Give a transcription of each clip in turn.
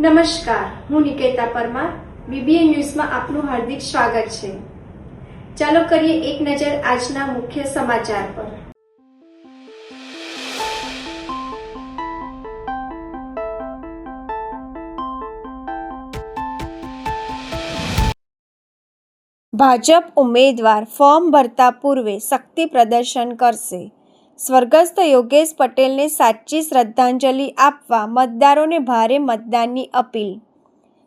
નમસ્કાર, હું નિકેતા પરમાર. બીબીએન ન્યૂઝમાં આપનું હાર્દિક સ્વાગત છે. ચાલો કરીએ એક નજર આજના મુખ્ય સમાચાર પર. ભાજપ ઉમેદવાર ફોર્મ ભરતા પૂર્વે શક્તિ પ્રદર્શન કરશે. સ્વર્ગસ્થ યોગેશ પટેલને સાચી શ્રદ્ધાંજલિ આપવા મતદારોને ભારે મતદાનની અપીલ.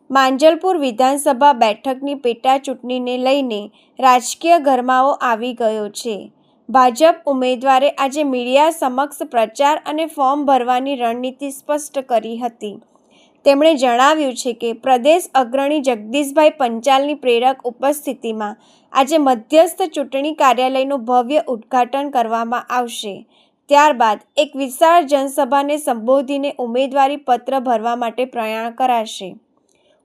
માંજલપુર વિધાનસભા બેઠકની પેટા ચૂંટણીને લઈને રાજકીય ગરમાવો આવી ગયો છે. ભાજપ ઉમેદવારે આજે મીડિયા સમક્ષ પ્રચાર અને ફોર્મ ભરવાની રણનીતિ સ્પષ્ટ કરી હતી. તેમણે જણાવ્યું છે કે પ્રદેશ અગ્રણી જગદીશભાઈ પંચાલની પ્રેરક ઉપસ્થિતિમાં આજે મધ્યસ્થ ચૂંટણી કાર્યાલયનું ભવ્ય ઉદ્ઘાટન કરવામાં આવશે. ત્યારબાદ એક વિશાળ જનસભાને સંબોધીને ઉમેદવારી પત્ર ભરવા માટે પ્રયાણ કરાશે.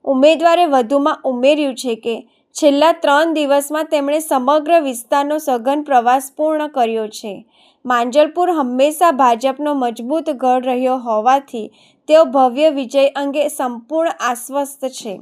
ઉમેદવારે વધુમાં ઉમેર્યું છે કે છેલ્લા 3 દિવસમાં તેમણે સમગ્ર વિસ્તારનો સઘન પ્રવાસ પૂર્ણ કર્યો છે. માંજલપુર હંમેશા ભાજપનો મજબૂત ગઢ રહ્યો હોવાથી તેઓ ભવ્ય વિજય અંગે સંપૂર્ણ આશ્વસ્ત છે.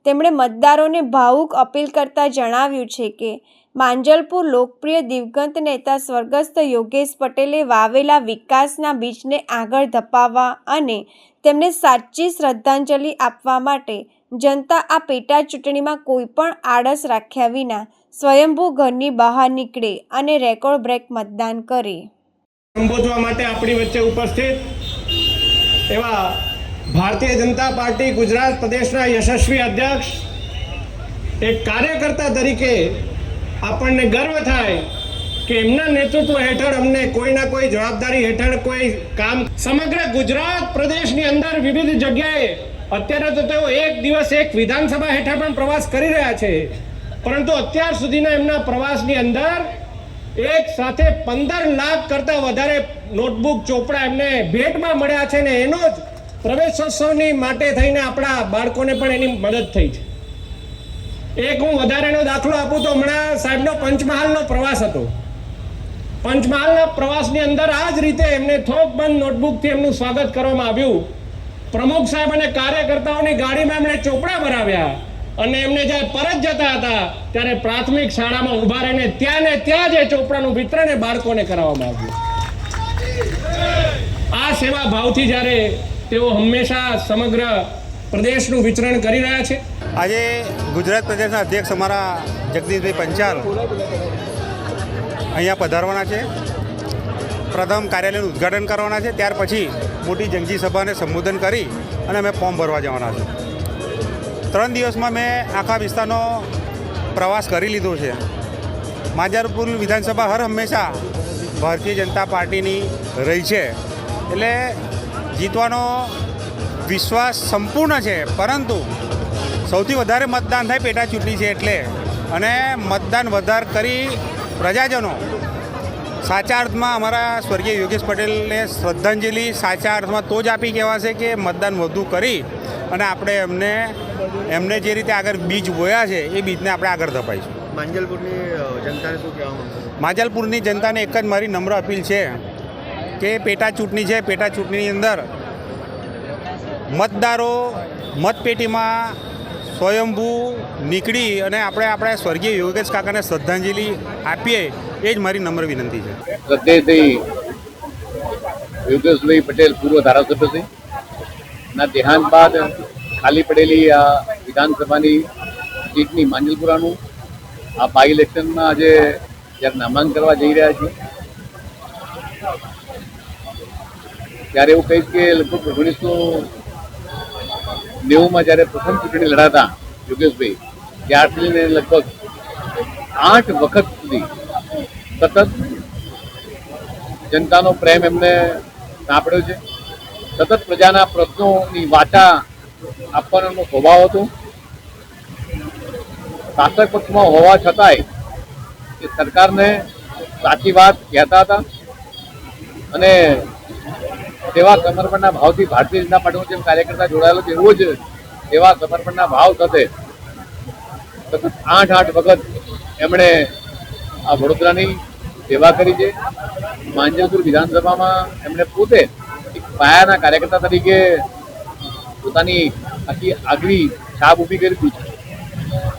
તેમણે મતદારોને ભાવુક અપીલ કરતા જણાવ્યું છે કે માંજલપુર લોકપ્રિય દિવંગત નેતા સ્વર્ગસ્થ યોગેશ પટેલે વાવેલા વિકાસના બીજને આગળ ધપાવવા અને તેમને સાચી શ્રદ્ધાંજલિ આપવા માટે જનતા આ પેટા ચૂંટણીમાં કોઈ પણ આળસ રાખ્યા વિના સ્વયંભૂ ઘરની બહાર નીકળે અને રેકોર્ડ બ્રેક મતદાન કરે. સંબોધવા માટે આપણી વચ્ચે ઉપસ્થિત એવા ભારતીય જનતા પાર્ટી ગુજરાત પ્રદેશના યશસ્વી અધ્યક્ષ, એક કાર્યકર્તા તરીકે આપણને ગર્વ થાય કે એમના નેતૃત્વ હેઠળ અમને કોઈના કોઈ જવાબદારી હેઠળ કોઈ કામ સમગ્ર ગુજરાત પ્રદેશની અંદર વિવિધ જગ્યાએ અત્યારે તો તેઓ એક દિવસ એક વિધાનસભા હેઠળ પણ પ્રવાસ કરી રહ્યા છે, પરંતુ અત્યાર સુધીના એમના પ્રવાસની અંદર એક સાથે 15 લાખ કરતાં વધારે નોટબુક ચોપડા એમને ભેટમાં મળ્યા છે ને એનો જ પ્રવેશોત્સવની માટે થઈને આપણા બાળકોને પણ એની મદદ થઈ છે. એક હું વધારેનો દાખલો આપું તો હમણાં સાહેબનો પંચમહાલનો પ્રવાસ હતો. પંચમહાલના પ્રવાસની અંદર આ જ રીતે એમને થોકબંધ નોટબુકથી એમનું સ્વાગત કરવામાં આવ્યું. પ્રમુખ સાહેબ અને કાર્યકર્તાઓની ગાડીમાં એમણે ચોપડા ભરાવ્યા અને એમને જ્યારે પરત જતા હતા ત્યારે પ્રાથમિક શાળામાં ઊભા રહીને ત્યાં ને ત્યાં જ ચોપડાનું વિતરણ બાળકોને કરાવવામાં આવ્યું. આ સેવા ભાવથી જ્યારે તેઓ હંમેશા સમગ્ર પ્રદેશનું વિતરણ કરી રહ્યા છે. આજે ગુજરાત પ્રદેશના અધ્યક્ષ અમારા જગદીશભાઈ પંચાલ અહીંયા પધારવાના છે. પ્રથમ કાર્યાલયનું ઉદ્ઘાટન કરવાના છે, ત્યાર પછી મોટી જંગી સભાને સંબોધન કરી અને અમે ફોર્મ ભરવા જવાના છે. 3 દિવસમાં મેં આખા વિસ્તારનો પ્રવાસ કરી લીધો છે. માંજલપુર વિધાનસભા હર હંમેશા ભારતીય જનતા પાર્ટીની રહી છે, એટલે જીતવાનો વિશ્વાસ સંપૂર્ણ છે. પરંતુ સૌથી વધારે મતદાન થાય પેટા ચૂંટણી છે એટલે, અને મતદાન વધારે કરી પ્રજાજનો સાચા અર્થમાં અમારા સ્વર્ગીય યોગેશ પટેલને શ્રદ્ધાંજલિ સાચા અર્થમાં તો જ આપી કહેવાશે કે મતદાન વધુ કરી અને આપણે એમને જે રીતે આગળ બીજ બોયા છે એ બીજને આપણે આગળ ધપાઈશું. માંજલપુરની જનતાને શું કહેવા માંગો? માંજલપુરની જનતાને એક જ મારી નમ્ર અપીલ છે કે પેટા ચૂંટણી છે, પેટા ચૂંટણીની અંદર મતદારો મતપેટીમાં સ્વયંભૂ નીકળી અને આપણે આપણા સ્વર્ગીય યોગેશ કાકાને શ્રદ્ધાંજલિ આપીએ, એ જ મારી નમ્ર વિનંતી છે. શ્રદ્ધેયથી યોગેશભાઈ પટેલ પૂર્વ ધારાસભ્ય ના દેહાંત બાદ ખાલી પડેલી આ વિધાનસભાની સીટની માંજલપુરાનું આ બાય ઇલેક્શનમાં આજે જ્યારે નામાંકન કરવા જઈ રહ્યા છીએ ત્યારે એવું કહીશ કે લગભગ 1990માં જ્યારે પ્રથમ ચૂંટણી લડાતા યોગેશભાઈ, ત્યારથી લઈને લગભગ 8 વખત સુધી સતત જનતાનો પ્રેમ એમને સાંપડ્યો છે. સતત પ્રજાના પ્રશ્નોની વાચા આપવાનો એમનો સ્વભાવ હતો. શાસક પક્ષમાં હોવા છતાંય એ સરકારને સાચી વાત કહેતા હતા અને સેવા સમર્પણના ભાવથી ભારતીય જનતા પાર્ટીનો જેમ કાર્યકર્તા જોડાયેલો છે એવો જ સેવા સમર્પણના ભાવ સાથે સતત 8 વખત એમણે આ વડોદરાની સેવા કરી છે. માંજલપુર વિધાનસભામાં એમણે પોતે એક પાયાના કાર્યકર્તા તરીકે પોતાની આખી આગવી છાપ ઊભી કરી દીધી છે.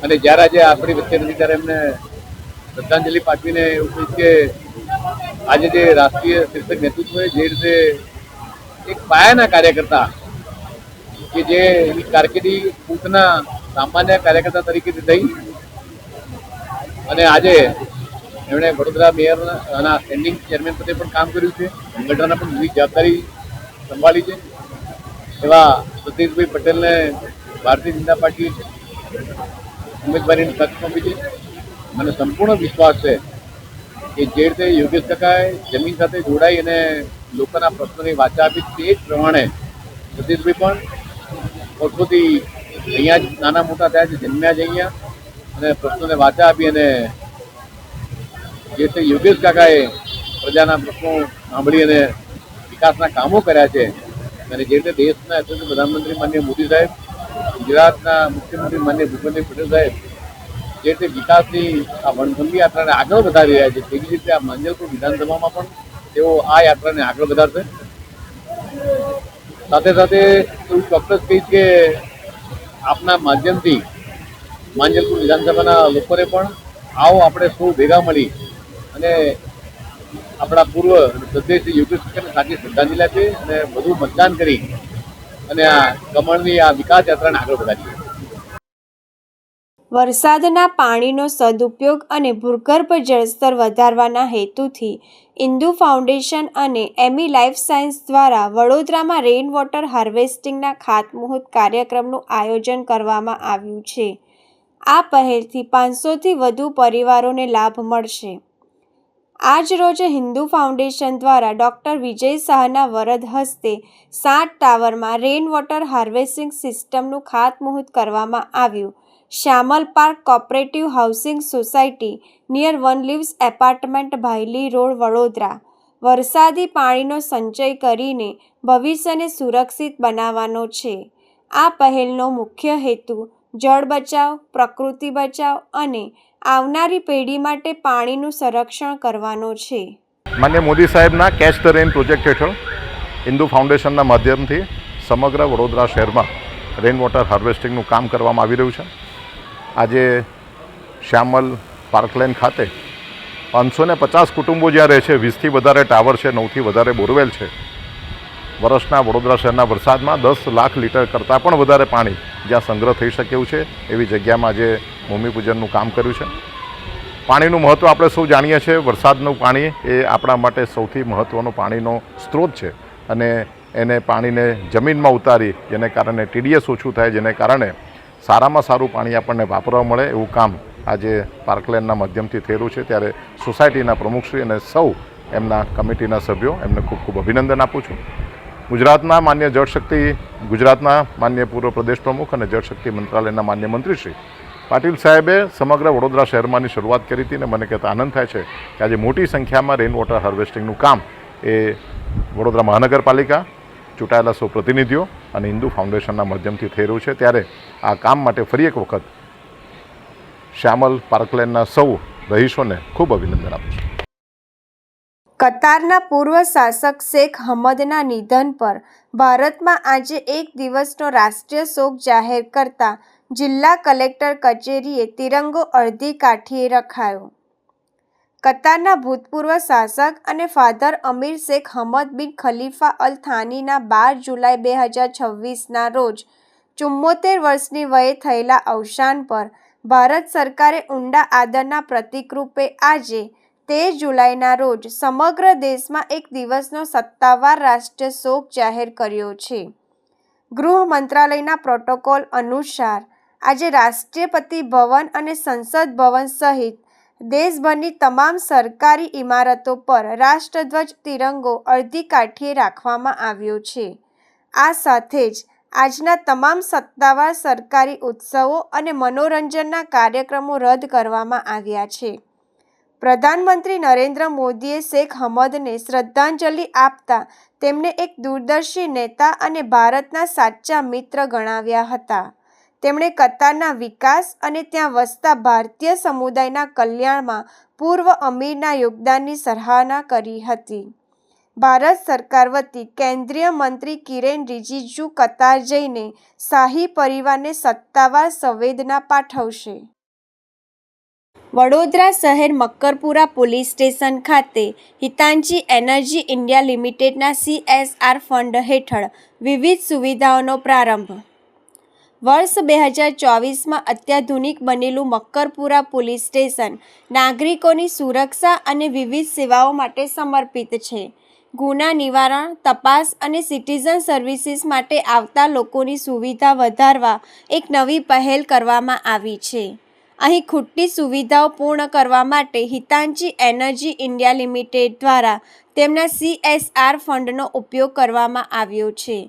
અને જ્યારે આજે આપણી વચ્ચે નથી ત્યારે એમને શ્રદ્ધાંજલિ પાઠવીને એવું કહીશ કે આજે જે રાષ્ટ્રીય શીર્ષક નેતૃત્વએ જે રીતે એક પાયાના કાર્યકર્તા કે જે એની કારકિર્દી પૂતના સામાન્ય કાર્યકર્તા તરીકેથી થઈ અને આજે એમણે વડોદરા મેયરના સ્ટેન્ડિંગ ચેરમેન પદે પણ કામ કર્યું છે, સંગઠનના પણ વિવિધ જવાબદારી સંભાળી છે. એવા સતીશભાઈ પટેલને ભારતીય જનતા પાર્ટી ઉમેદવારીની તક સોંપી છે. મને સંપૂર્ણ વિશ્વાસ છે કે જે રીતે યોગેશ કાકાએ જમીન સાથે જોડાઈ અને લોકોના પ્રશ્નોની વાચા આપી તે જ પ્રમાણે સતીશભાઈ પણ વર્ષોથી અહીંયા જ નાના મોટા થયા છે, જન્મ્યા જ અહીંયા અને પ્રશ્નોને વાચા આપી અને જે રીતે યોગેશ કાકાએ પ્રજાના પ્રશ્નો સાંભળી અને વિકાસના કામો કર્યા છે અને જે રીતે દેશના યશસ્વી પ્રધાનમંત્રી માનનીય મોદી સાહેબ, ગુજરાતના મુખ્યમંત્રી માનનીય ભૂપેન્દ્ર પટેલ સાહેબ જે રીતે વિકાસની આ વણથંભી યાત્રાને આગળ વધારી રહ્યા છે તેવી રીતે આ માંજલપુર વિધાનસભામાં પણ તેઓ આ યાત્રાને આગળ વધારશે. સાથે સાથે એવું ચોક્કસ કહીશ કે આપના માધ્યમથી માંજલપુર વિધાનસભાના લોકોને પણ આવો આપણે સૌ ભેગા મળી અને આપણા પૂર્વ સદસ્ય યોગેશ કાકાને સાચી શ્રદ્ધાંજલિ આપીએ અને વધુ મતદાન કરી અને આ કમળની આ વિકાસ યાત્રાને આગળ વધારીએ. વરસાદના પાણીનો સદુપયોગ અને ભૂગર્ભ જળસ્તર વધારવાના હેતુથી ઇન્દુ ફાઉન્ડેશન અને એમી લાઈફ સાયન્સ દ્વારા વડોદરામાં રેઇન વોટર હાર્વેસ્ટિંગના ખાતમુહૂર્ત કાર્યક્રમનું આયોજન કરવામાં આવ્યું છે. આ પહેલથી 500થી વધુ પરિવારોને લાભ મળશે. આજ રોજ હિન્દુ ફાઉન્ડેશન દ્વારા ડૉક્ટર વિજય શાહના વરદ હસ્તે 7 ટાવરમાં રેઇન વોટર હાર્વેસ્ટિંગ સિસ્ટમનું ખાતમુહૂર્ત કરવામાં આવ્યું. Shyamal park cooperative housing society near one leaves apartment Bhayli road Vadodara વરસાદી પાણીનો સંચય કરીને ભવિષ્યને સુરક્ષિત બનાવવાનો છે. આ પહેલનો મુખ્ય હેતુ જળ બચાવ, પ્રકૃતિ બચાવ અને આવનારી પેઢી માટે પાણીનું સંરક્ષણ કરવાનો છે. માન્ય મોદી સાહેબના કેચ ધ રેન પ્રોજેક્ટ હેઠળ હિન્દુ ફાઉન્ડેશનના માધ્યમથી સમગ્ર વડોદરા શહેરમાં રેઇન વોટર હાર્વેસ્ટિંગનું કામ કરવામાં આવી રહ્યું છે. આજે શ્યામલ પાર્કલેન ખાતે 550 કુટુંબો જ્યાં રહે છે, 20થી વધારે ટાવર છે, 9થી વધારે બોરવેલ છે. વર્ષના વડોદરા શહેરના વરસાદમાં 10 લાખ લીટર કરતાં પણ વધારે પાણી જ્યાં સંગ્રહ થઈ શકે એવું છે એવી જગ્યામાં આજે ભૂમિપૂજનનું કામ કર્યું છે. પાણીનું મહત્ત્વ આપણે સૌ જાણીએ છીએ. વરસાદનું પાણી એ આપણા માટે સૌથી મહત્ત્વનો પાણીનો સ્ત્રોત છે અને એને પાણીને જમીનમાં ઉતારી જેને કારણે TDS ઓછું થાય, જેને કારણે સારામાં સારું પાણી આપણને વાપરવા મળે એવું કામ આજે પાર્કલેનના માધ્યમથી થયેલું છે. ત્યારે સોસાયટીના પ્રમુખશ્રી અને સૌ એમના કમિટીના સભ્યો એમને ખૂબ ખૂબ અભિનંદન આપું છું. ગુજરાતના માન્ય પૂર્વ પ્રદેશ પ્રમુખ અને જળશક્તિ મંત્રાલયના માન્ય મંત્રી શ્રી પાટીલ સાહેબે સમગ્ર વડોદરા શહેરમાંની શરૂઆત કરી હતી અને મને કહેતા આનંદ થાય છે કે આજે મોટી સંખ્યામાં રેઇન વોટર હાર્વેસ્ટિંગનું કામ એ વડોદરા મહાનગરપાલિકા, ચૂંટાયેલા સૌ પ્રતિનિધિઓ અને હિન્દુ ફાઉન્ડેશનના માધ્યમથી થઈ રહ્યું છે. ત્યારે આ કામ માટે ફરી એક વખત શ્યામલ પાર્કલેનના સૌ રહીશોને ખૂબ અભિનંદન આપું છું. કતારના પૂર્વ શાસક શેખ હમદના નિધન પર ભારતમાં આજે એક દિવસનો રાષ્ટ્રીય શોક જાહેર કરતા જિલ્લા કલેક્ટર કચેરીએ તિરંગો અડધી કાઠીએ રખાયો. કતારના ભૂતપૂર્વ શાસક અને ફાધર અમીર શેખ હમદ બિન ખલીફા અલ થાનીના 12 જુલાઈ 2026ના રોજ 74 વર્ષની વયે થયેલા અવસાન પર ભારત સરકારે ઊંડા આદરના પ્રતીકરૂપે આજે 13 જુલાઈના રોજ સમગ્ર દેશમાં એક દિવસનો સત્તાવાર રાષ્ટ્રીય શોક જાહેર કર્યો છે. ગૃહ મંત્રાલયના પ્રોટોકોલ અનુસાર આજે રાષ્ટ્રપતિ ભવન અને સંસદ ભવન સહિત દેશભરની તમામ સરકારી ઇમારતો પર રાષ્ટ્રધ્વજ તિરંગો અડધી કાઠીએ રાખવામાં આવ્યો છે. આ સાથે જ આજના તમામ સત્તાવાર સરકારી ઉત્સવો અને મનોરંજનના કાર્યક્રમો રદ કરવામાં આવ્યા છે. પ્રધાનમંત્રી નરેન્દ્ર મોદીએ શેખ હમદને શ્રદ્ધાંજલિ આપતા તેમને એક દૂરદર્શી નેતા અને ભારતના સાચા મિત્ર ગણાવ્યા હતા. તેમણે કતારના વિકાસ અને ત્યાં વસતા ભારતીય સમુદાયના કલ્યાણમાં પૂર્વ અમીરના યોગદાનની સરાહના કરી હતી. ભારત સરકાર વતી કેન્દ્રીય મંત્રી કિરેન રિજિજુ કતાર જઈને શાહી પરિવારને સત્તાવાર સંવેદના પાઠવશે. વડોદરા શહેર મક્કરપુરા પોલીસ સ્ટેશન ખાતે હિતાંચી એનર્જી ઇન્ડિયા લિમિટેડના CSR ફંડ હેઠળ વિવિધ સુવિધાઓનો પ્રારંભ. વર્ષ 2024માં અત્યાધુનિક બનેલું મક્કરપુરા પોલીસ સ્ટેશન નાગરિકોની સુરક્ષા અને વિવિધ સેવાઓ માટે સમર્પિત છે. ગુના નિવારણ, તપાસ અને સિટીઝન સર્વિસીસ માટે આવતા લોકોની સુવિધા વધારવા એક નવી પહેલ કરવામાં આવી છે. અહીં ખૂટતી સુવિધાઓ પૂર્ણ કરવા માટે હિતાંચી એનર્જી ઇન્ડિયા લિમિટેડ દ્વારા તેમના CSR ફંડનો ઉપયોગ કરવામાં આવ્યો છે.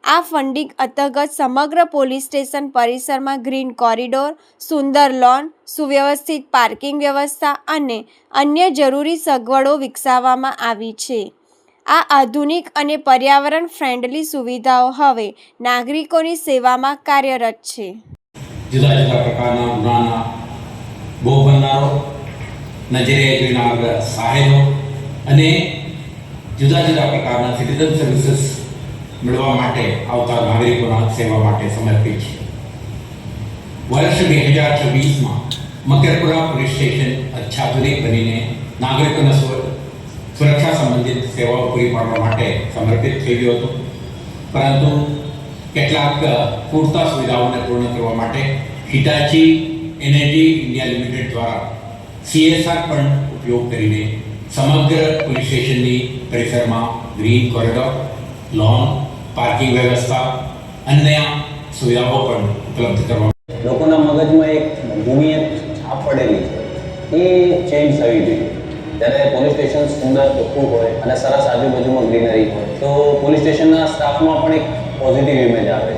આ ફંડિંગ અંતર્ગત સમગ્ર પોલીસ સ્ટેશન પરિસરમાં ગ્રીન કોરિડોર, સુંદર લોન, સુવ્યવસ્થિત પાર્કિંગ વ્યવસ્થા અને અન્ય જરૂરી સગવડો વિકસાવવામાં આવી છે. આ આધુનિક અને પર્યાવરણ ફ્રેન્ડલી સુવિધાઓ હવે નાગરિકોની સેવામાં કાર્યરત છે. જુદા જુદા પ્રકારના ગુનાના ભોગ બનનારો, નજરે જોઈનાર સાહેબો અને જુદા જુદા પ્રકારના સિટીઝન સર્વિસીસ મેળવવા માટે આવતા નાગરિકોના સેવા માટે સમર્પિત છે. વર્ષ 2026માં મક્કરપુરા પોલીસ સ્ટેશન અત્યાધુનિક બનીને નાગરિકોના સુરક્ષા સંબંધિત સેવાઓ પૂરી પાડવા માટે સમર્પિત થઈ ગયો હતો. પરંતુ કેટલાક પૂરતા સુવિધાઓને પૂર્ણ કરવા માટે હિટાચી એનર્જી ઇન્ડિયા લિમિટેડ દ્વારા CSR ફંડ ઉપયોગ કરીને સમગ્ર પોલીસ સ્ટેશનની પરિસરમાં ગ્રીન કોરિડોર, લોન, પાર્કિંગ વ્યવસ્થા, અન્ય સુવિધાઓ પણ ઉપલબ્ધ કરવા. લોકોના મગજમાં એક ભૂમિયત છાપ પડેલી છે, એ ચેન્જ થવી જોઈએ. જ્યારે પોલીસ સ્ટેશન સુંદર, ચોખ્ખું હોય અને સરસ આજુબાજુમાં ગ્રીનરી હોય તો પોલીસ સ્ટેશનના સ્ટાફમાં પણ એક પોઝિટિવ ઇમેજ આવે.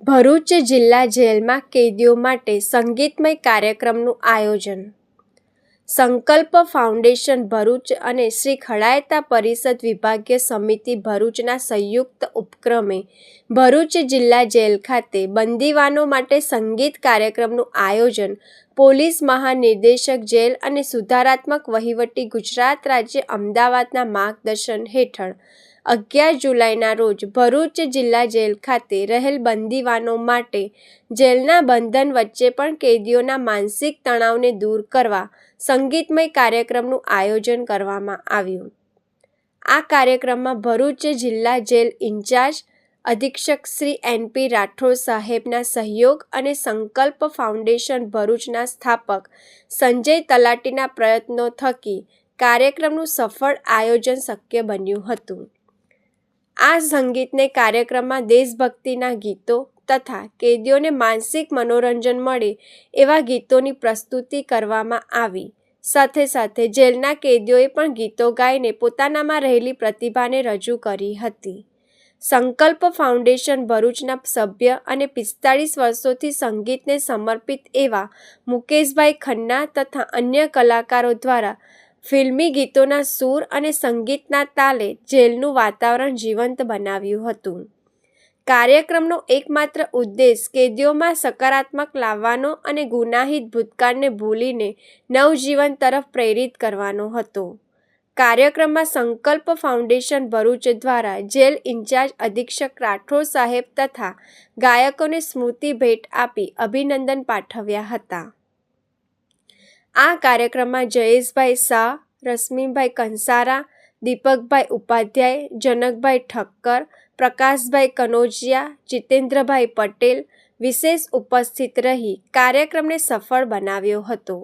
ભરૂચ જિલ્લા જેલમાં કેદીઓ માટે સંગીતમય કાર્યક્રમનું આયોજન. સંકલ્પ ફાઉન્ડેશન ભરૂચ અને શ્રી ખડાયતા પરિષદ વિભાગીય સમિતિ ભરૂચના સંયુક્ત ઉપક્રમે ભરૂચ જિલ્લા જેલ ખાતે બંદીવાનો માટે સંગીત કાર્યક્રમનું આયોજન પોલીસ મહાનિર્દેશક જેલ અને સુધારાત્મક વહીવટી ગુજરાત રાજ્ય અમદાવાદના માર્ગદર્શન હેઠળ 11 જુલાઈના રોજ ભરૂચ જિલ્લા જેલ ખાતે રહેલ બંદીવાનો માટે જેલના બંધન વચ્ચે પણ કેદીઓના માનસિક તણાવને દૂર કરવા સંગીતમય કાર્યક્રમનું આયોજન કરવામાં આવ્યું. આ કાર્યક્રમમાં ભરૂચ જિલ્લા જેલ ઇન્ચાર્જ અધિક્ષક શ્રી NP રાઠોડ સાહેબના સહયોગ અને સંકલ્પ ફાઉન્ડેશન ભરૂચના સ્થાપક સંજય તલાટીના પ્રયત્નો થકી કાર્યક્રમનું સફળ આયોજન શક્ય બન્યું હતું. આ સંગીતને કાર્યક્રમમાં દેશભક્તિના ગીતો તથા કેદીઓને માનસિક મનોરંજન મળે એવા ગીતોની પ્રસ્તુતિ કરવામાં આવી. સાથે સાથે જેલના કેદીઓએ પણ ગીતો ગાઈને પોતાનામાં રહેલી પ્રતિભાને રજૂ કરી હતી. સંકલ્પ ફાઉન્ડેશન ભરૂચના સભ્ય અને 45 વર્ષોથી સંગીતને સમર્પિત એવા મુકેશભાઈ ખન્ના તથા અન્ય કલાકારો દ્વારા ફિલ્મી ગીતોના સૂર અને સંગીતના તાલે જેલનું વાતાવરણ જીવંત બનાવ્યું હતું. કાર્યક્રમનો એકમાત્ર ઉદ્દેશ કેદીઓમાં સકારાત્મક લાવવાનો અને ગુનાહિત ભૂતકાળને ભૂલીને નવજીવન તરફ પ્રેરિત કરવાનો હતો. કાર્યક્રમમાં સંકલ્પ ફાઉન્ડેશન ભરૂચ દ્વારા જેલ ઇન્ચાર્જ અધિક્ષક રાઠોડ સાહેબ તથા ગાયકોને સ્મૃતિ ભેટ આપી અભિનંદન પાઠવ્યા હતા. આ કાર્યક્રમમાં જયેશભાઈ શાહ, રશ્મિભાઈ કંસારા, દીપકભાઈ ઉપાધ્યાય, જનકભાઈ ઠક્કર, પ્રકાશભાઈ કનોજિયા, જીતેન્દ્રભાઈ પટેલ વિશેષ ઉપસ્થિત રહી કાર્યક્રમને સફળ બનાવ્યો હતો.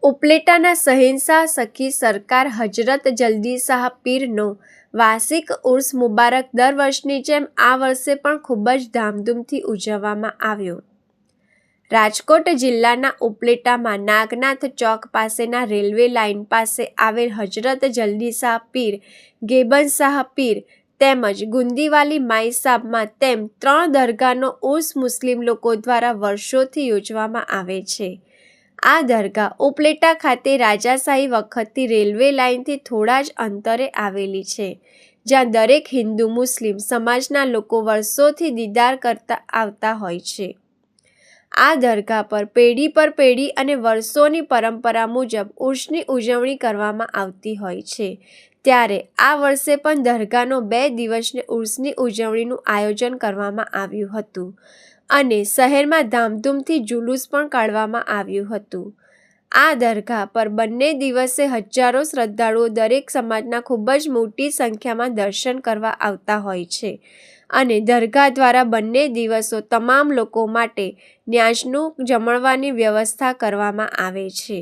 ઉપલેટાના શહેનશાહ સખી સરકાર હજરત જલ્દી શાહ પીરનો વાર્ષિક ઉર્સ મુબારક દર વર્ષની જેમ આ વર્ષે પણ ખૂબ જ ધામધૂમથી ઉજવવામાં આવ્યો. રાજકોટ જિલ્લાના ઉપલેટામાં નાગનાથ ચોક પાસેના રેલવે લાઇન પાસે આવેલ હજરત જલ્દી શાહ પીર, ગેબન શાહ પીર તેમજ ગુંદીવાલી માઈ સાબમાં તેમ 3 દરગાહનો ઉર્સ મુસ્લિમ લોકો દ્વારા વર્ષોથી યોજવામાં આવે છે. આ દરગાહ ઉપલેટા ખાતે રાજાશાહી વખતથી રેલવે લાઇનથી થોડા જ અંતરે આવેલી છે, જ્યાં દરેક હિન્દુ મુસ્લિમ સમાજના લોકો વર્ષોથી દીદાર કરતા આવતા હોય છે. આ દરગાહ પર પેઢી અને વર્ષોની પરંપરા મુજબ ઉર્સની ઉજવણી કરવામાં આવતી હોય છે. ત્યારે આ વર્ષે પણ દરગાહનો 2 દિવસની ઉર્સની ઉજવણીનું આયોજન કરવામાં આવ્યું હતું અને શહેરમાં ધામધૂમથી જુલુસ પણ કાઢવામાં આવ્યું હતું. આ દરગાહ પર બંને દિવસે હજારો શ્રદ્ધાળુઓ દરેક સમાજના ખૂબ જ મોટી સંખ્યામાં દર્શન કરવા આવતા હોય છે અને દરગાહ દ્વારા બંને દિવસો તમામ લોકો માટે ન્યાસનું જમણવાની વ્યવસ્થા કરવામાં આવે છે.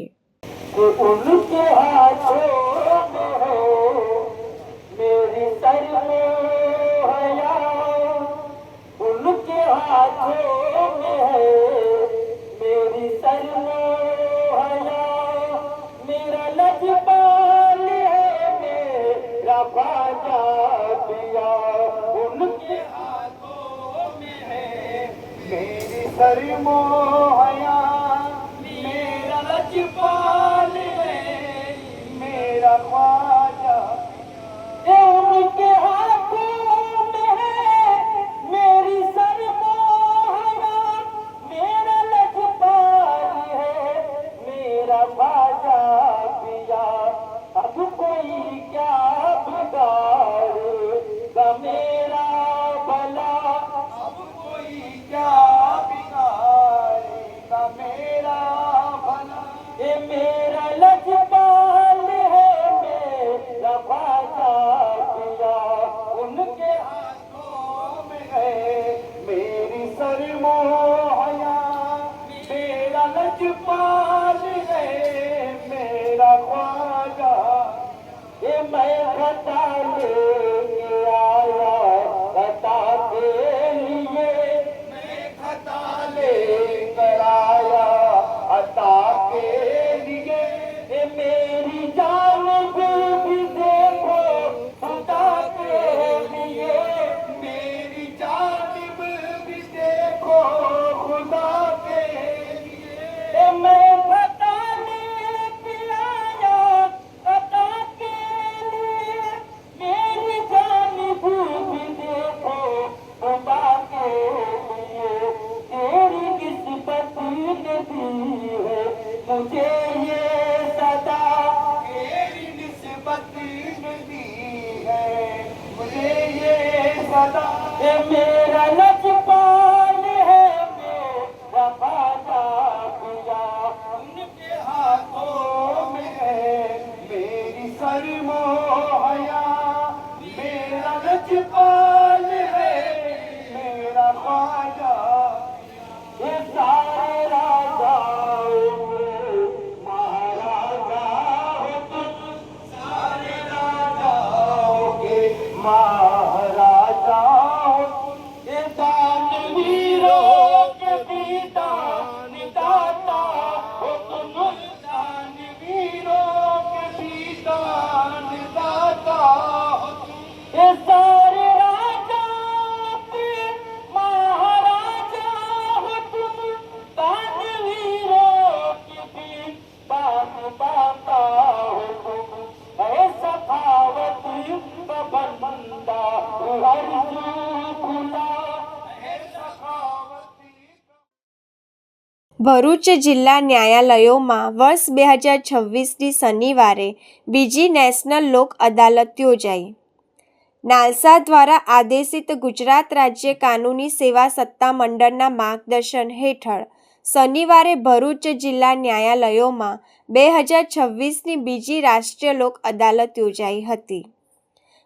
ભરૂચ જિલ્લા ન્યાયાલયોમાં વર્ષ 2026ની શનિવારે બીજી નેશનલ લોક અદાલત યોજાઈ. નાલસા દ્વારા આદેશિત ગુજરાત રાજ્ય કાનૂની સેવા સત્તામંડળના માર્ગદર્શન હેઠળ શનિવારે ભરૂચ જિલ્લા ન્યાયાલયોમાં 2026ની બીજી રાષ્ટ્રીય લોક અદાલત યોજાઈ હતી.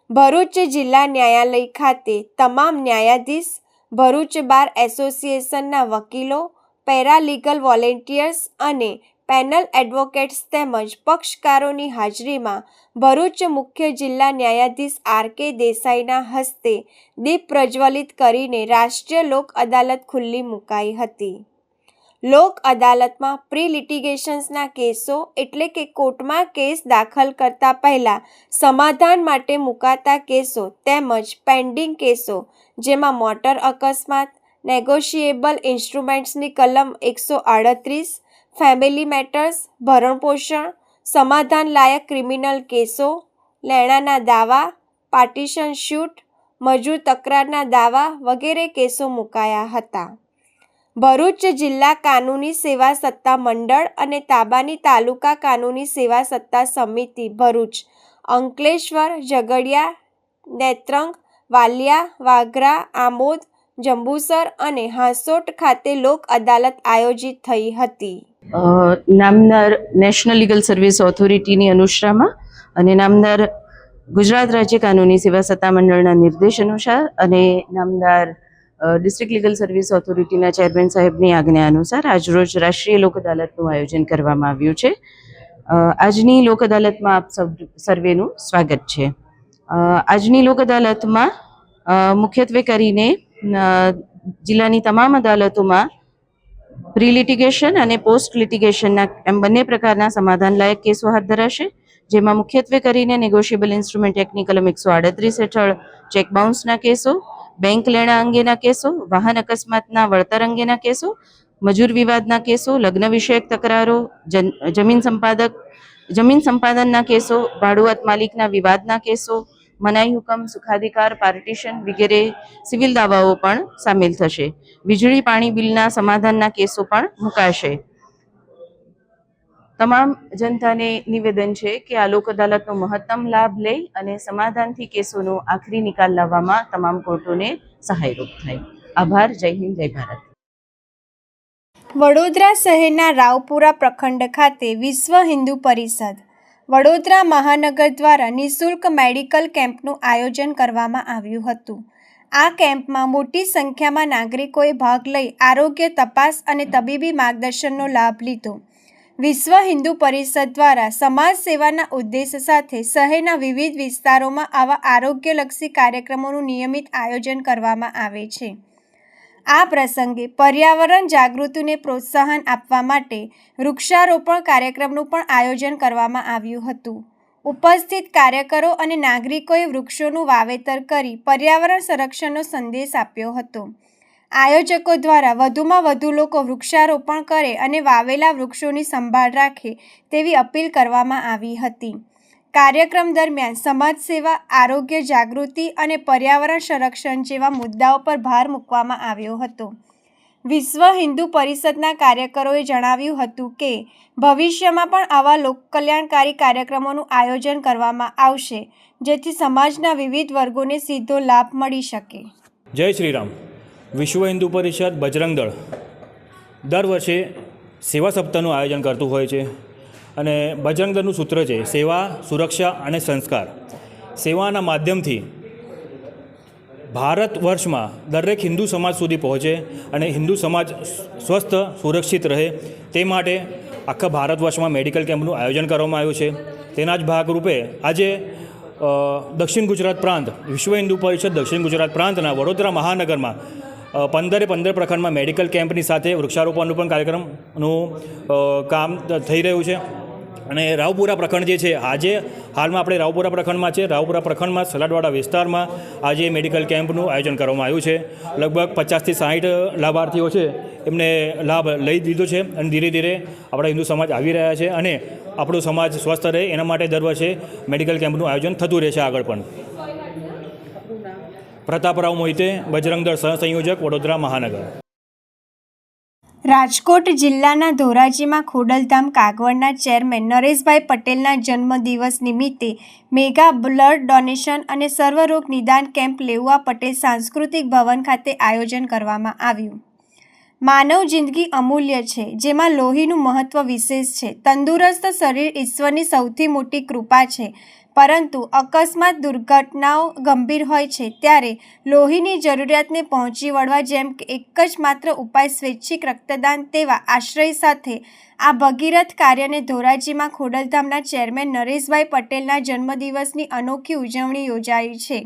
ભરૂચ જિલ્લા ન્યાયાલય ખાતે તમામ ન્યાયાધીશ, ભરૂચ બાર એસોસિએશનના વકીલો, પેરાલીગલ વોલેન્ટિયર્સ અને પેનલ એડવોકેટ્સ તેમજ પક્ષકારોની હાજરીમાં ભરૂચ મુખ્ય જિલ્લા ન્યાયાધીશ આર.કે. દેસાઈના હસ્તે દીપ પ્રજ્વલિત કરીને રાષ્ટ્રીય લોક અદાલત ખુલ્લી મુકાઈ હતી. લોક અદાલતમાં પ્રી લિટિગેશન્સના કેસો એટલે કે કોર્ટમાં કેસ દાખલ કરતા પહેલા સમાધાન માટે મુકાતા કેસો તેમજ પેન્ડિંગ કેસો જેમાં મોટર અકસ્માત, નેગોશિયેબલ ઇન્સ્ટ્રુમેન્ટ્સની કલમ 138, ફેમિલી મેટર્સ, ભરણપોષણ, સમાધાન લાયક ક્રિમિનલ કેસો, લેણાના દાવા, પાર્ટીશન શૂટ, મજૂર તકરારના દાવા વગેરે કેસો મુકાયા હતા. ભરૂચ જિલ્લા કાનૂની સેવા સત્તા મંડળ અને તાબાની તાલુકા કાનૂની સેવા સત્તા સમિતિ ભરૂચ, અંકલેશ્વર, ઝઘડિયા, નેત્રંગ, વાલિયા, વાગરા, આમોદ, જંબુસર અને હાંસોટ ખાતે લોક અદાલત આયોજિત થઈ હતી. નામદાર નેશનલ લીગલ સર્વિસ ઓથોરિટીની અનુશ્રામાં અને નામદાર ગુજરાત રાજ્ય કાનૂની સેવા સત્તામંડળના નિર્દેશ અનુસાર અને નામદાર ડિસ્ટ્રિક્ટ લીગલ સર્વિસ ઓથોરિટીના ચેરમેન સાહેબની આજ્ઞા અનુસાર આજરોજ રાષ્ટ્રીય લોક અદાલતનું આયોજન કરવામાં આવ્યું છે. આજની લોક અદાલતમાં આપ સર્વેનું સ્વાગત છે. આજની લોક અદાલતમાં મુખ્યત્વે કરીને જિલ્લાની તમામ અદાલતોમાં પ્રી લિટિગેશન અને પોસ્ટ લિટિગેશનના એમ બંને પ્રકારના સમાધાન લાયક કેસો હાથ ધરાશે, જેમાં મુખ્યત્વે કરીને નેગોશિયેબલ ઇન્સ્ટ્રુમેન્ટ એક્ટની કલમ 138 હેઠળ ચેક બાઉન્સના કેસો, બેંક લેણા અંગેના કેસો, વાહન અકસ્માતના વળતર અંગેના કેસો, મજૂર વિવાદના કેસો, લગ્ન વિષયક તકરારો, જમીન સંપાદનના કેસો, ભાડુઆત માલિકના વિવાદના કેસો, મનાઈ હુકમ, સુખાધિકાર, પાર્ટીશન વગેરે સિવિલ દાવાઓ પણ સામેલ થશે. વીજળી પાણી બિલના સમાધાનના કેસો પણ મુકાશે. તમામ જનતાને નિવેદન છે કે આ લોક અદાલતનો મહત્તમ લાભ લઈ અને સમાધાનથી કેસોનો આખરી નિકાલ લાવવામાં તમામ કોર્ટોને સહાયરૂપ થાય. આભાર. જય હિન્દ, જય ભારત. વડોદરા શહેરના રાવપુરા પ્રખંડ ખાતે વિશ્વ હિન્દુ પરિષદ વડોદરા મહાનગર દ્વારા નિઃશુલ્ક મેડિકલ કેમ્પનું આયોજન કરવામાં આવ્યું હતું. આ કેમ્પમાં મોટી સંખ્યામાં નાગરિકોએ ભાગ લઈ આરોગ્ય તપાસ અને તબીબી માર્ગદર્શનનો લાભ લીધો. વિશ્વ હિન્દુ પરિષદ દ્વારા સમાજ સેવાના ઉદ્દેશ સાથે શહેરના વિવિધ વિસ્તારોમાં આવા આરોગ્યલક્ષી કાર્યક્રમોનું નિયમિત આયોજન કરવામાં આવે છે. આ પ્રસંગે પર્યાવરણ જાગૃતિને પ્રોત્સાહન આપવા માટે વૃક્ષારોપણ કાર્યક્રમનું પણ આયોજન કરવામાં આવ્યું હતું. ઉપસ્થિત કાર્યકરો અને નાગરિકોએ વૃક્ષોનું વાવેતર કરી પર્યાવરણ સંરક્ષણનો સંદેશ આપ્યો હતો. આયોજકો દ્વારા વધુમાં વધુ લોકો વૃક્ષારોપણ કરે અને વાવેલા વૃક્ષોની સંભાળ રાખે તેવી અપીલ કરવામાં આવી હતી. કાર્યક્રમ દરમિયાન સમાજ સેવા, આરોગ્ય જાગૃતિ અને પર્યાવરણ સંરક્ષણ જેવા મુદ્દાઓ પર ભાર મૂકવામાં આવ્યો હતો. વિશ્વ હિન્દુ પરિષદના કાર્યકરોએ જણાવ્યું હતું કે ભવિષ્યમાં પણ આવા લોકકલ્યાણકારી કાર્યક્રમોનું આયોજન કરવામાં આવશે, જેથી સમાજના વિવિધ વર્ગોને સીધો લાભ મળી શકે. જય શ્રી રામ. વિશ્વ હિન્દુ પરિષદ બજરંગ દળ દર વર્ષે સેવા સપ્તાહનું આયોજન કરતું હોય છે અને બજરંગ દળનું સૂત્ર છે સેવા, સુરક્ષા અને સંસ્કાર. સેવાના માધ્યમથી ભારત વર્ષમાં દરેક હિન્દુ સમાજ સુધી પહોંચે અને હિન્દુ સમાજ સ્વસ્થ સુરક્ષિત રહે તે માટે આખા ભારત વર્ષમાં મેડિકલ કેમ્પનું આયોજન કરવામાં આવ્યું છે. તેના જ ભાગરૂપે આજે દક્ષિણ ગુજરાત પ્રાંત વિશ્વ હિન્દુ પરિષદ દક્ષિણ ગુજરાત પ્રાંતના વડોદરા મહાનગરમાં 15 પ્રખંડમાં મેડિકલ કેમ્પની સાથે વૃક્ષારોપણનું પણ કાર્યક્રમનું કામ થઈ રહ્યું છે. અને રાવપુરા પ્રખંડ જે છે આજે હાલમાં આપણે રાવપુરા પ્રખંડમાં છે. રાવપુરા પ્રખંડમાં સલાડવાડા વિસ્તારમાં આજે મેડિકલ કેમ્પનું આયોજન કરવામાં આવ્યું છે. લગભગ 50 થી 60 લાભાર્થીઓ છે એમને લાભ લઈ લીધો છે અને ધીરે ધીરે આપણા હિન્દુ સમાજ આવી રહ્યા છે અને આપણો સમાજ સ્વસ્થ રહે એના માટે દર વર્ષે મેડિકલ કેમ્પનું આયોજન થતું રહેશે આગળ પણ. પ્રતાપરાવ મોહિતે, બજરંગ દળ સહસંયોજક, વડોદરા મહાનગર. રાજકોટ જિલ્લાના ધોરાજીમાં ખોડલધામ કાગવડના ચેરમેન નરેશભાઈ પટેલના જન્મદિવસ નિમિત્તે મેગા બ્લડ ડોનેશન અને સર્વરોગ નિદાન કેમ્પ લેઉવા પટેલ સાંસ્કૃતિક ભવન ખાતે આયોજન કરવામાં આવ્યું. માનવ જિંદગી અમૂલ્ય છે, જેમાં લોહીનું મહત્વ વિશેષ છે. તંદુરસ્ત શરીર ઈશ્વરની સૌથી મોટી કૃપા છે, પરંતુ અકસ્માત દુર્ઘટનાઓ ગંભીર હોય છે ત્યારે લોહીની જરૂરિયાતને પહોંચી વળવા જેમ કે એક જ માત્ર ઉપાય સ્વૈચ્છિક રક્તદાન તેવા આશ્રય સાથે આ ભગીરથ કાર્યને ધોરાજીમાં ખોડલધામના ચેરમેન નરેશભાઈ પટેલના જન્મદિવસની અનોખી ઉજવણી યોજાઈ છે.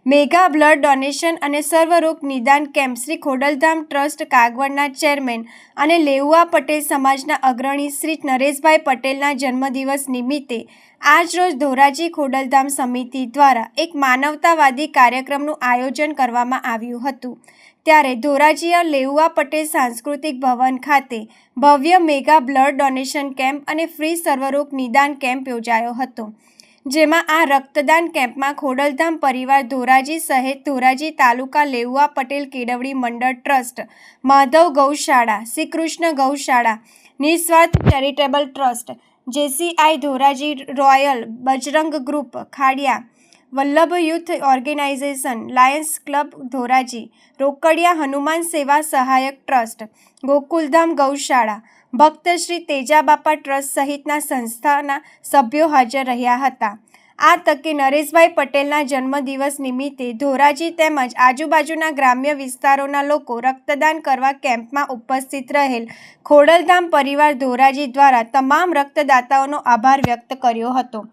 મેગા બ્લડ ડોનેશન અને સર્વરોગ નિદાન કેમ્પ શ્રી ખોડલધામ ટ્રસ્ટ કાગવડના ચેરમેન અને લેઉવા પટેલ સમાજના અગ્રણી શ્રી નરેશભાઈ પટેલના જન્મદિવસ નિમિત્તે આજરોજ ધોરાજી ખોડલધામ સમિતિ દ્વારા એક માનવતાવાદી કાર્યક્રમનું આયોજન કરવામાં આવ્યું હતું. ત્યારે ધોરાજીયા લેઉવા પટેલ સાંસ્કૃતિક ભવન ખાતે ભવ્ય મેગા બ્લડ ડોનેશન કેમ્પ અને ફ્રી સર્વરોગ નિદાન કેમ્પ યોજાયો હતો. જેમાં આ રક્તદાન કેમ્પમાં ખોડલધામ પરિવાર ધોરાજી સહિત ધોરાજી તાલુકા લેઉવા પટેલ કેળવણી મંડળ ટ્રસ્ટ, માધવ ગૌશાળા, Shri Krishna Gaushala, Niswarth charitable trust, JCI Dhoraji, royal Bajrang group Khadia, Vallabh youth organisation, lions club Dhoraji, Rokadiya Hanuman Seva Sahayak trust, Gokuldham ગૌશાળા, ભક્ત શ્રી તેજાબાપા ટ્રસ્ટ સહિતના સંસ્થાના સભ્યો હાજર રહ્યા હતા. આ તકે નરેશભાઈ પટેલના જન્મદિવસ નિમિત્તે ધોરાજી તેમજ આજુબાજુના ગ્રામ્ય વિસ્તારોના લોકો રક્તદાન કરવા કેમ્પમાં ઉપસ્થિત રહેલ ખોડલધામ પરિવાર ધોરાજી દ્વારા તમામ રક્તદાતાઓનો આભાર વ્યક્ત કર્યો હતો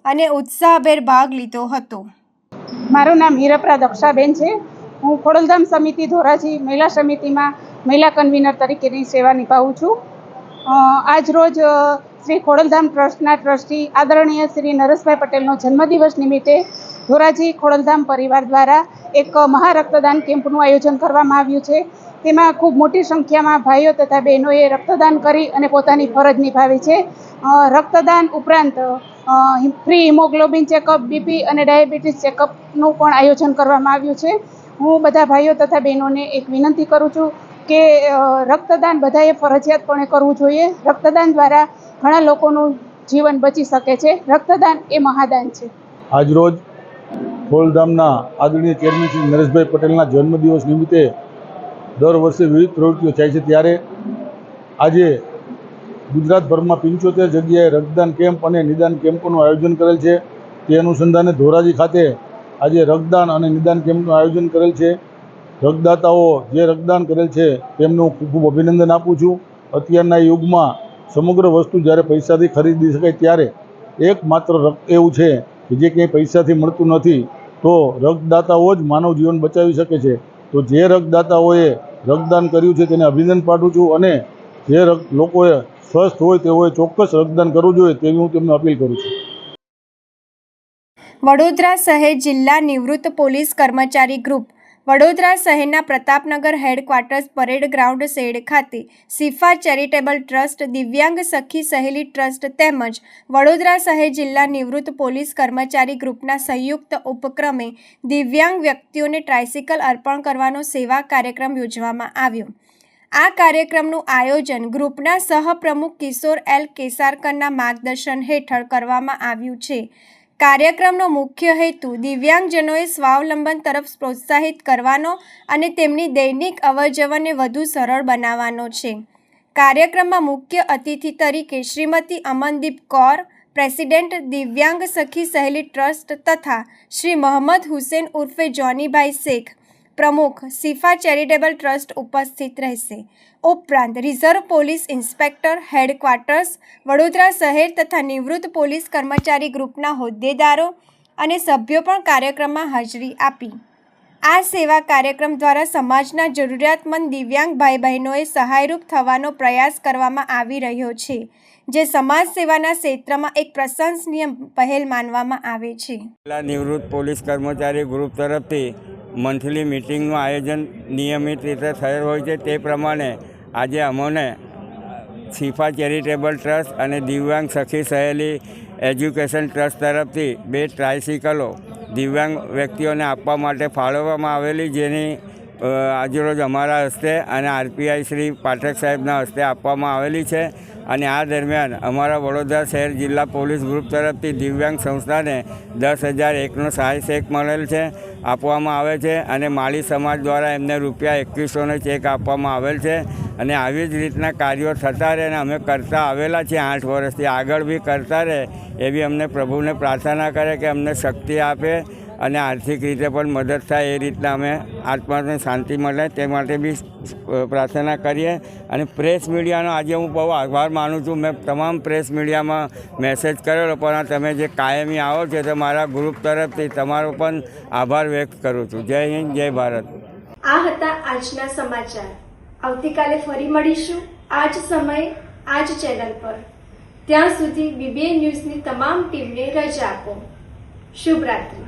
અને ઉત્સાહભેર ભાગ લીધો હતો. મારું નામ હીરપરા દક્ષાબેન છે. હું ખોડલધામ સમિતિ ધોરાજી મહિલા સમિતિમાં મહિલા કન્વીનર તરીકેની સેવા નિભાવું છું. આજ રોજ શ્રી ખોડલધામ ટ્રસ્ટના ટ્રસ્ટી આદરણીય શ્રી નરેશભાઈ પટેલનો જન્મદિવસ નિમિત્તે ધોરાજી ખોડલધામ પરિવાર દ્વારા એક મહારક્તદાન કેમ્પનું આયોજન કરવામાં આવ્યું છે. તેમાં ખૂબ મોટી સંખ્યામાં ભાઈઓ તથા બહેનોએ રક્તદાન કરી અને પોતાની ફરજ નિભાવી છે. રક્તદાન ઉપરાંત ફ્રી હિમોગ્લોબિન ચેકઅપ, બીપી અને ડાયાબિટીસ ચેકઅપનું પણ આયોજન કરવામાં આવ્યું છે. હું બધા ભાઈઓ તથા બહેનોને એક વિનંતી કરું છું કે રક્તદાન બધાએ ફરજિયાતપણે કરવું જોઈએ. રક્તદાન દ્વારા ઘણા લોકોનું જીવન બચી શકે છે. રક્તદાન એ મહાદાન છે. આજરોજ ખોડલધામના આદરણીય ચેરમેન શ્રી નરેશભાઈ પટેલના જન્મદિવસ નિમિત્તે દર વર્ષે વિવિધ પ્રવૃત્તિઓ થાય છે. ત્યારે આજે ગુજરાતભરમાં 75 જગ્યાએ રક્તદાન કેમ્પ અને નિદાન કેમ્પોનું આયોજન કરેલ છે. તે અનુસંધાને ધોરાજી ખાતે આજે રક્તદાન અને નિદાન કેમ્પનું આયોજન કરેલ છે. રક્તદાતાઓ જે રક્તદાન કરેલ છે તેમનું ખૂબ ખૂબ અભિનંદન આપું છું. અત્યારના યુગમાં સમગ્ર વસ્તુ જ્યારે પૈસાથી ખરીદી શકાય ત્યારે એકમાત્ર રક્ત એવું છે કે જે ક્યાંય પૈસાથી મળતું નથી. તો રક્તદાતાઓ જ માનવ જીવન બચાવી શકે છે. તો જે રક્તદાતાઓએ રક્તદાન કર્યું છે તેને અભિનંદન પાઠવું છું અને જે લોકોએ સ્વસ્થ હોય તેઓએ ચોક્કસ રક્તદાન કરવું જોઈએ તેવી હું તેમને અપીલ કરું છું. વડોદરા શહેર જિલ્લા નિવૃત્ત પોલીસ કર્મચારી ગ્રુપ વડોદરા શહેરના Pratapnagar headquarters parade ground shed ખાતે સિફા ચેરિટેબલ ટ્રસ્ટ, દિવ્યાંગ સખી સહેલી ટ્રસ્ટ તેમજ વડોદરા શહેર જિલ્લા નિવૃત્ત પોલીસ કર્મચારી ગ્રુપના સંયુક્ત ઉપક્રમે દિવ્યાંગ વ્યક્તિઓને ટ્રાયસિકલ અર્પણ કરવાનો સેવા કાર્યક્રમ યોજવામાં આવ્યો. આ કાર્યક્રમનું આયોજન ગ્રુપના સહપ્રમુખ કિશોર એલ કેસારકરના માર્ગદર્શન હેઠળ કરવામાં આવ્યું છે. કાર્યક્રમનો મુખ્ય હેતુ દિવ્યાંગજનોએ સ્વાવલંબન તરફ પ્રોત્સાહિત કરવાનો અને તેમની દૈનિક અવરજવરને વધુ સરળ બનાવવાનો છે. કાર્યક્રમમાં મુખ્ય અતિથિ તરીકે શ્રીમતી અમનદીપ કૌર, પ્રેસિડેન્ટ દિવ્યાંગ સખી સહેલી ટ્રસ્ટ તથા શ્રી મોહમ્મદ હુસેન ઉર્ફે જોનીભાઈ શેખ, પ્રમુખ શિફા ચેરિટેબલ ટ્રસ્ટ ઉપસ્થિત રહેશે. ઉપરાંત reserve police inspector headquarters Vadodara શહેર તથા નિવૃત્ત પોલીસ કર્મચારી ગ્રુપના હોદ્દેદારો અને સભ્યો પણ કાર્યક્રમમાં હાજરી આપી. આ સેવા કાર્યક્રમ દ્વારા સમાજના જરૂરિયાતમંદ દિવ્યાંગ ભાઈ બહેનોએ સહાયરૂપ થવાનો પ્રયાસ કરવામાં આવી રહ્યો છે, જે સમાજ સેવાના ક્ષેત્રમાં એક પ્રશંસનીય પહેલ માનવામાં આવે છે. નિવૃત્ત પોલીસ કર્મચારી ગ્રુપ તરફથી મંથલી મિટિંગનું આયોજન નિયમિત રીતે થયેલ હોય છે. તે પ્રમાણે આજે અમોને શિફા ચેરિટેબલ ટ્રસ્ટ અને દિવ્યાંગ સખી સહેલી એજ્યુકેશન ટ્રસ્ટ તરફથી 2 ટ્રાયસિકલો દિવ્યાંગ વ્યક્તિઓને આપવા માટે ફાળવવામાં આવેલી, જેની આજરોજ અમારા હસ્તે અને આરપીઆઈ શ્રી પાઠક સાહેબના હસ્તે આપવામાં આવેલી છે. અને આ દરમિયાન અમારા વડોદરા શહેર જિલ્લા પોલીસ ગ્રુપ તરફથી દિવ્યાંગ સંસ્થાને 10,001નો સહાય ચેક મળેલ છે, આપવામાં આવે છે. અને માળી સમાજ દ્વારા એમને ₹2100નો ચેક આપવામાં આવેલ છે. અને આવી જ રીતના કાર્યો થતા રહે અને અમે કરતા આવેલા છીએ 8 વર્ષથી, આગળ બી કરતા રહે એવી અમને પ્રભુને પ્રાર્થના કરે કે અમને શક્તિ આપે અને આર્થિક રીતે પણ મદદ થાય એ રીતના અમે આત્માને શાંતિ મળે તે માટે બી પ્રાર્થના કરીએ. અને પ્રેસ મીડિયાનો આજે હું બહુ આભાર માનું છું. મેં તમામ પ્રેસ મીડિયામાં મેસેજ કરેલો, પણ તમે જે કાયમી આવો છો તો મારા ગ્રુપ તરફથી તમારો પણ આભાર વ્યક્ત કરું છું. જય હિન્દ, જય ભારત. આ હતા આજના સમાચાર. આવતીકાલે ફરી મળીશું આ જ સમયે આ જ ચેનલ પર. ત્યાં સુધી BBN ન્યૂઝની તમામ ટીમને રજા આપો. શુભ રાત્રિ.